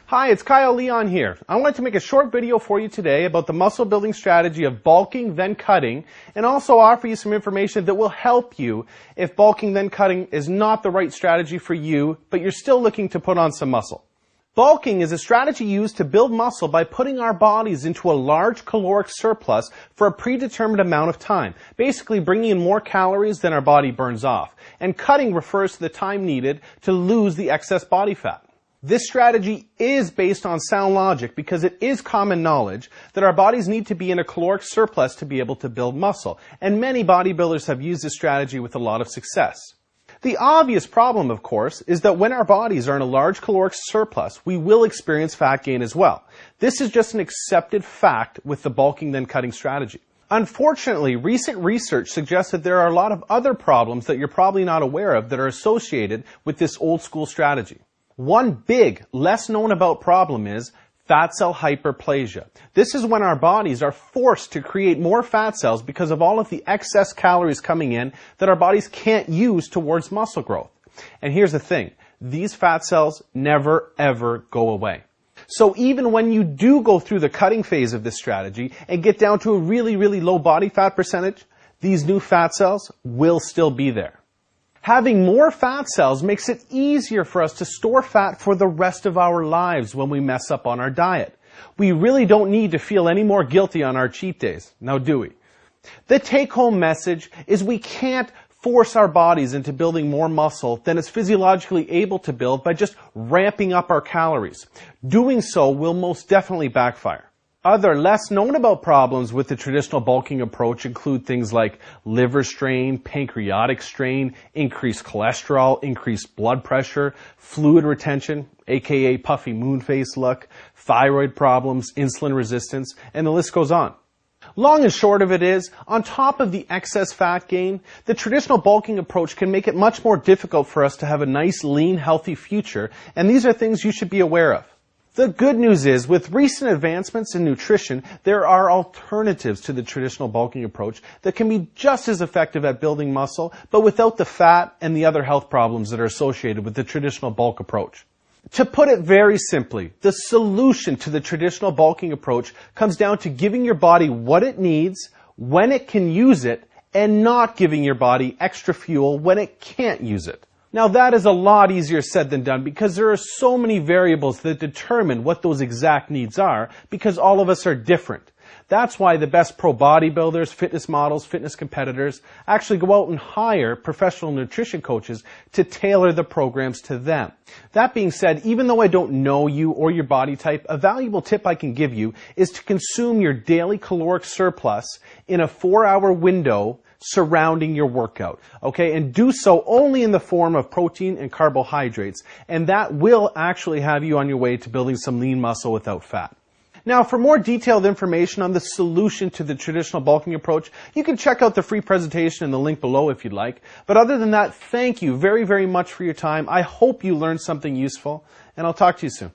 Hi, it's Kyle Leon here. I wanted to make a short video for you today about the muscle building strategy of bulking then cutting, and also offer you some information that will help you if bulking then cutting is not the right strategy for you, but you're still looking to put on some muscle. Bulking is a strategy used to build muscle by putting our bodies into a large caloric surplus for a predetermined amount of time, basically bringing in more calories than our body burns off. And cutting refers to the time needed to lose the excess body fat. This strategy is based on sound logic because it is common knowledge that our bodies need to be in a caloric surplus to be able to build muscle, and many bodybuilders have used this strategy with a lot of success. The obvious problem, of course, is that when our bodies are in a large caloric surplus, we will experience fat gain as well. This is just an accepted fact with the bulking then cutting strategy. Unfortunately, recent research suggests that there are a lot of other problems that you're probably not aware of that are associated with this old school strategy. One big, less known about problem is fat cell hyperplasia. This is when our bodies are forced to create more fat cells because of all of the excess calories coming in that our bodies can't use towards muscle growth. And here's the thing, these fat cells never ever go away. So even when you do go through the cutting phase of this strategy and get down to a really low body fat percentage, these new fat cells will still be there. Having more fat cells makes it easier for us to store fat for the rest of our lives when we mess up on our diet. We really don't need to feel any more guilty on our cheat days, now do we? The take-home message is we can't force our bodies into building more muscle than it's physiologically able to build by just ramping up our calories. Doing so will most definitely backfire. Other less known about problems with the traditional bulking approach include things like liver strain, pancreatic strain, increased cholesterol, increased blood pressure, fluid retention, aka puffy moon face look, thyroid problems, insulin resistance, and the list goes on. Long and short of it is, on top of the excess fat gain, the traditional bulking approach can make it much more difficult for us to have a nice, lean, healthy future, and these are things you should be aware of. The good news is, with recent advancements in nutrition, there are alternatives to the traditional bulking approach that can be just as effective at building muscle, but without the fat and the other health problems that are associated with the traditional bulk approach. To put it very simply, the solution to the traditional bulking approach comes down to giving your body what it needs, when it can use it, and not giving your body extra fuel when it can't use it. Now that is a lot easier said than done because there are so many variables that determine what those exact needs are because all of us are different. That's why the best pro bodybuilders, fitness models, fitness competitors actually go out and hire professional nutrition coaches to tailor the programs to them. That being said, even though I don't know you or your body type, a valuable tip I can give you is to consume your daily caloric surplus in a 4-hour window surrounding your workout, okay? And do so only in the form of protein and carbohydrates, and that will actually have you on your way to building some lean muscle without fat. Now, for more detailed information on the solution to the traditional bulking approach, you can check out the free presentation in the link below if you'd like. But other than that, thank you very much for your time. I hope you learned something useful, and I'll talk to you soon.